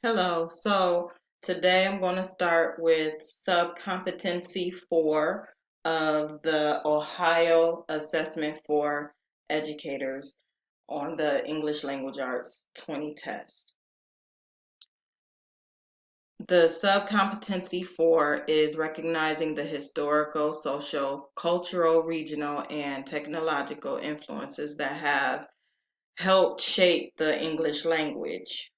Hello. So today I'm going to start with sub-competency 4 of the Ohio Assessment for Educators on the English Language Arts 20 test. The sub-competency 4 is recognizing the historical, social, cultural, regional, and technological influences that have helped shape the English language.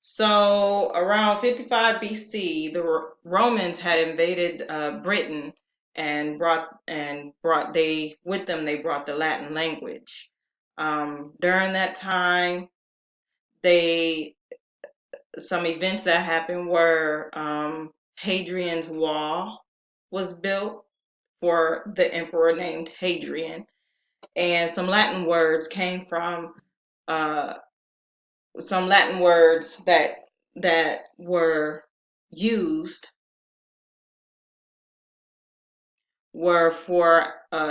So around 55 BC, the Romans had invaded Britain and brought they with them they brought the Latin language. During that time, they some events that happened were Hadrian's Wall was built for the emperor named Hadrian, and uh, some Latin words that were used were for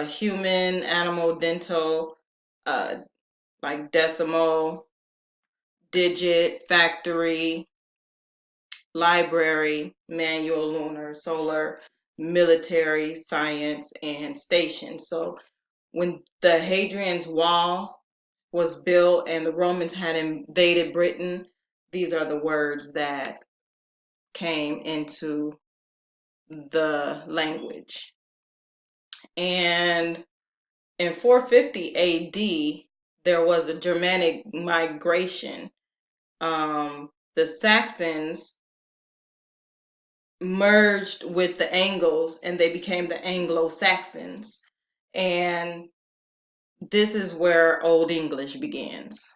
human, animal, dental, uh, like decimal, digit, factory, library, manual, lunar, solar, military, science, and station. So when the Hadrian's Wall was built and the Romans had invaded Britain, these are the words that came into the language. And in 450 AD, there was a Germanic migration. The Saxons merged with the Angles and they became the Anglo-Saxons. And this is where Old English begins.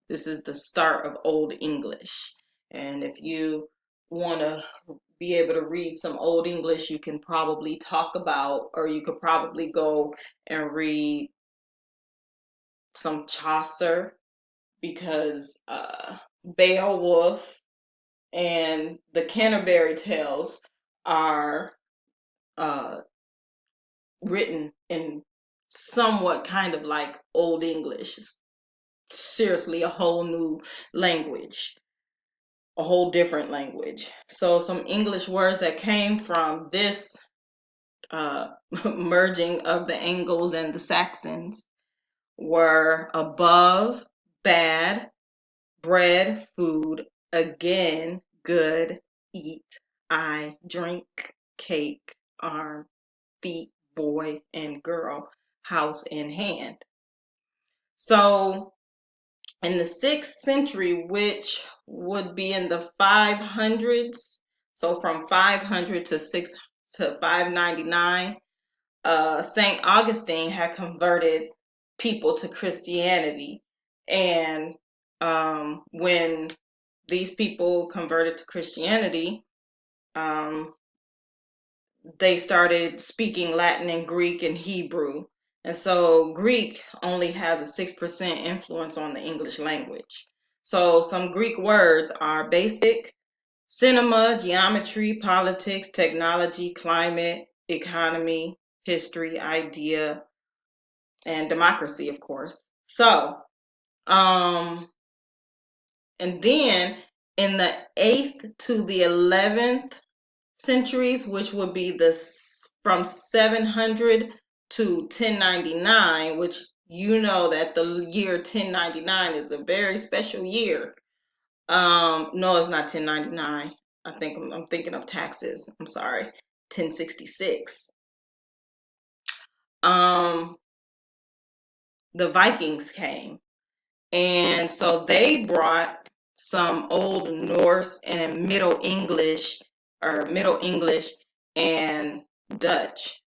This is the start of Old English. And if you want to be able to read some Old English, you can probably talk about, or you could probably go and read some Chaucer, because Beowulf and the Canterbury Tales are uh, written in somewhat kind of like Old English. Seriously, a whole new language, a whole different language. So some English words that came from this uh, merging of the Angles and the Saxons were above, bad, bread, food, again, good, eat, I, drink, cake, arm, feet, boy, and girl, house, and hand. So in the 6th century, which would be in the 500s, so from 500 to 599, Saint Augustine had converted people to Christianity, and when these people converted to Christianity, um, they started speaking Latin and Greek and Hebrew. And so Greek only has a 6% influence on the English language. So some Greek words are basic, cinema, geometry, politics, technology, climate, economy, history, idea, and democracy, of course. So, um, and then in the 8th to the 11th centuries, which would be from 700 to 1099, which you know that the year 1099 is a very special year. No, it's not 1099. I'm thinking of taxes. I'm sorry, 1066. Um, the Vikings came, and so they brought some Old Norse and Middle English and Dutch.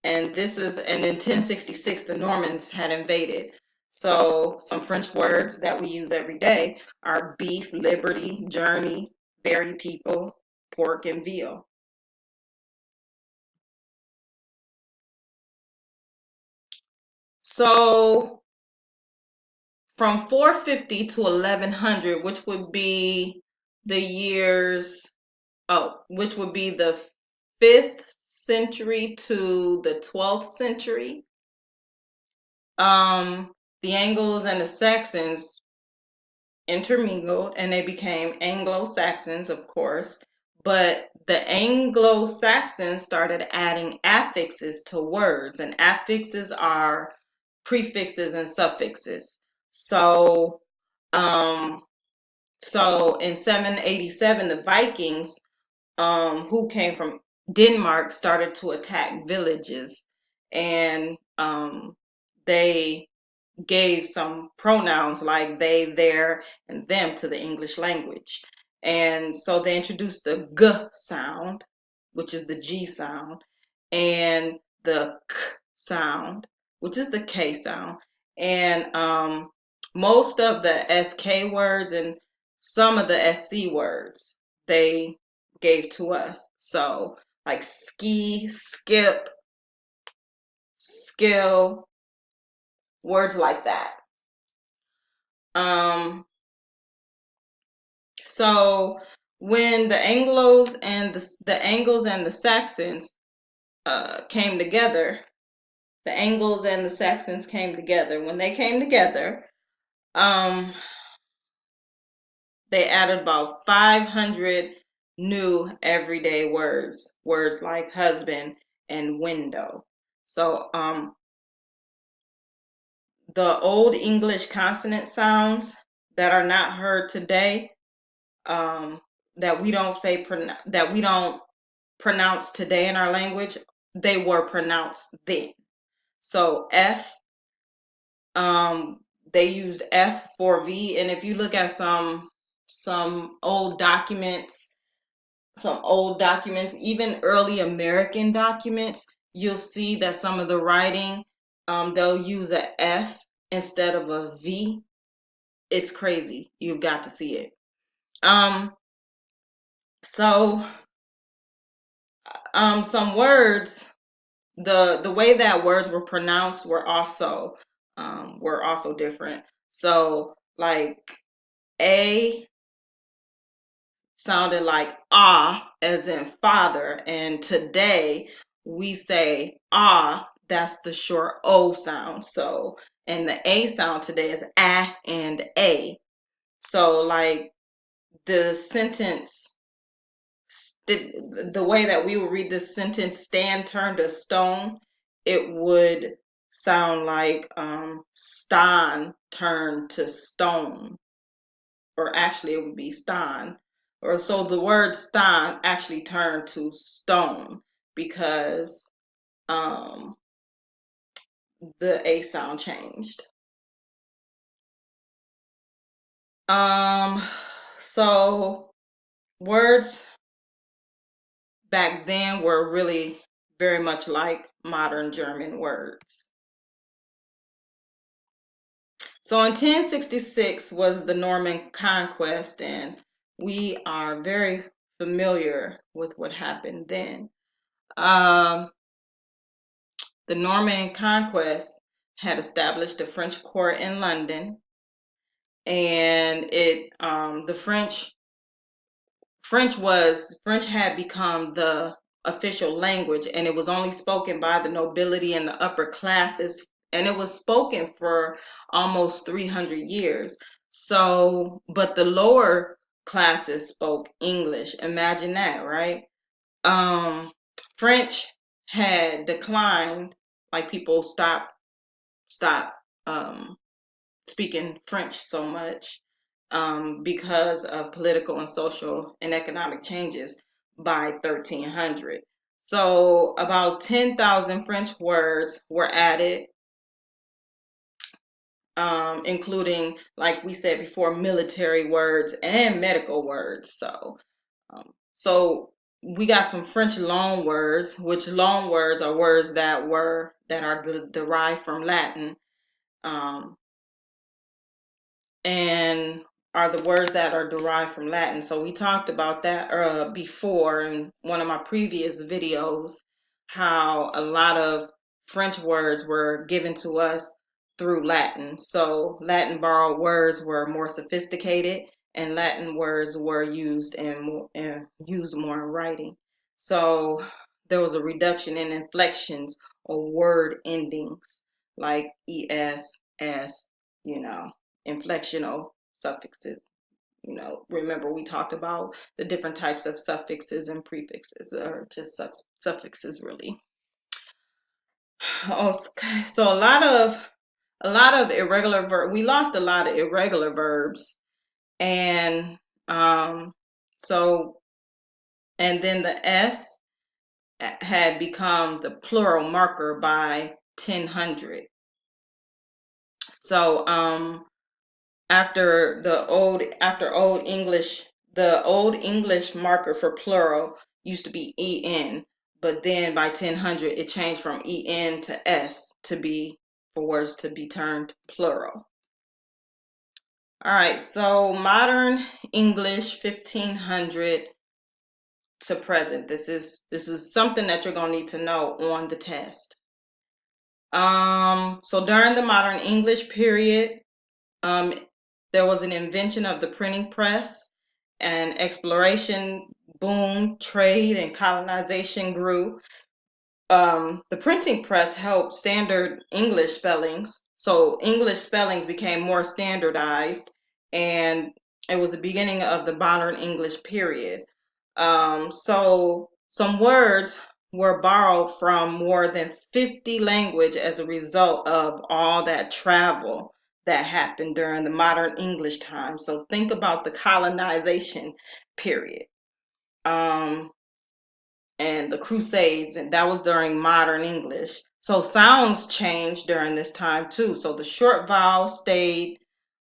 And in 1066, the Normans had invaded. So some French words that we use every day are beef, liberty, journey, very people, pork, and veal. So from 450 to 1100, which would be the years, which would be the 5th century to the 12th century, The Angles and the Saxons intermingled and they became Anglo-Saxons, of course. But the Anglo-Saxons started adding affixes to words, and affixes are prefixes and suffixes. So, um, so in 787, the Vikings, who came from Denmark, started to attack villages, and they gave some pronouns like they, their, and them to the English language. And so they introduced the G sound, which is the G sound, and the K sound, which is the K sound. And most of the SK words and some of the SC words they gave to us. So, like ski, skip, skill, words like that. Um, So when the Anglos and the Angles and the Saxons came together, the Angles and the Saxons came together. When they came together, um, they added about 500 new everyday words, words like husband and window. So the old English consonant sounds that are not heard today, um, that we don't say that we don't pronounced today in our language, they were pronounced then. So F, um, they used F for V, and if you look at some old documents, even early American documents, you'll see that some of the writing, they'll use a F instead of a V. It's crazy. You've got to see it. Um, so some words, the way that words were pronounced were also different. So like A sounded like ah as in father, and today we say ah, that's the short O sound. So and the A sound today is ah and A. So like the sentence, the way that we would read this sentence, stand turned to stone, it would sound like stan turned to stone, or actually it would be stan, or so the word stan actually turned to stone because um, the A sound changed. Um, so words back then were really very much like modern German words. So in 1066 was the Norman Conquest, and we are very familiar with what happened then. Um, the Norman Conquest had established a French court in London, and the French had become the official language, and it was only spoken by the nobility and the upper classes, and it was spoken for almost 300 years. So, but the lower classes spoke English. Imagine that, right? Um, French had declined, like people stopped um, speaking French so much because of political and social and economic changes by 1300. So about 10,000 French words were added, including, like we said before, military words and medical words. Um, so we got some French loan words, which loan words are words that are derived from Latin. Um, and are the words that are derived from Latin. So we talked about that before in one of my previous videos, how a lot of French words were given to us through Latin. So Latin borrowed words were more sophisticated, and Latin words were used used more in writing. So there was a reduction in inflections or word endings. like es, s, inflectional suffixes. Remember we talked about the different types of suffixes and prefixes, or just suffixes really. Okay, so a lot of irregular we lost a lot of irregular verbs, and so and then the s had become the plural marker by 1000. So after old English, the old English marker for plural used to be en, but then by 1000 it changed from en to s to be for words to be turned plural. All right, so modern English 1500 to present. This is something that you're gonna need to know on the test. So during the modern English period, there was an invention of the printing press, and exploration boomed, trade and colonization grew. The printing press helped standard English spellings. So English spellings became more standardized, and it was the beginning of the modern English period. So some words were borrowed from more than 50 languages as a result of all that travel that happened during the modern English time. So think about the colonization period. And the Crusades, and that was during modern English. So sounds changed during this time too. So the short vowels stayed,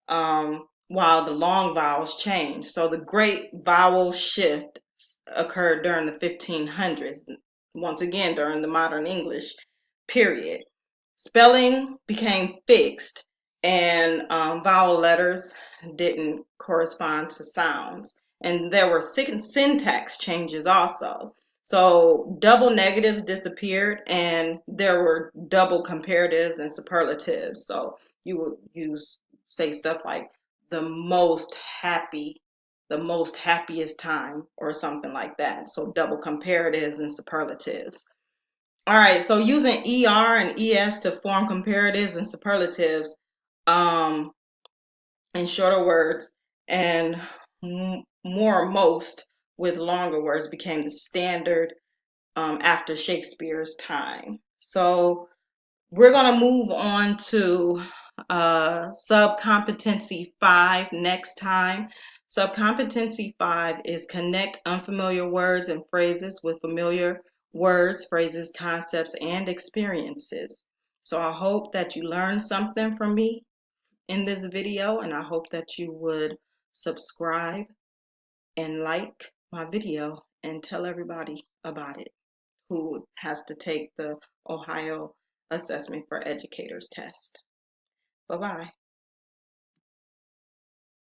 while the long vowels changed. So the great vowel shift occurred during the 1500s, once again during the modern English period. Spelling became fixed, and vowel letters didn't correspond to sounds. And there were syntax changes also. So double negatives disappeared, and there were double comparatives and superlatives. So you would say stuff like the most happy, the most happiest time, or something like that. So double comparatives and superlatives. All right, so using ER and ES to form comparatives and superlatives, um, in shorter words, and more or most with longer words became the standard after Shakespeare's time. So we're going to move on to subcompetency 5 next time. Subcompetency 5 is connect unfamiliar words and phrases with familiar words, phrases, concepts, and experiences. So I hope that you learned something from me in this video, and I hope that you would subscribe and like my video and tell everybody about it who has to take the Ohio Assessment for Educators test. Bye-bye.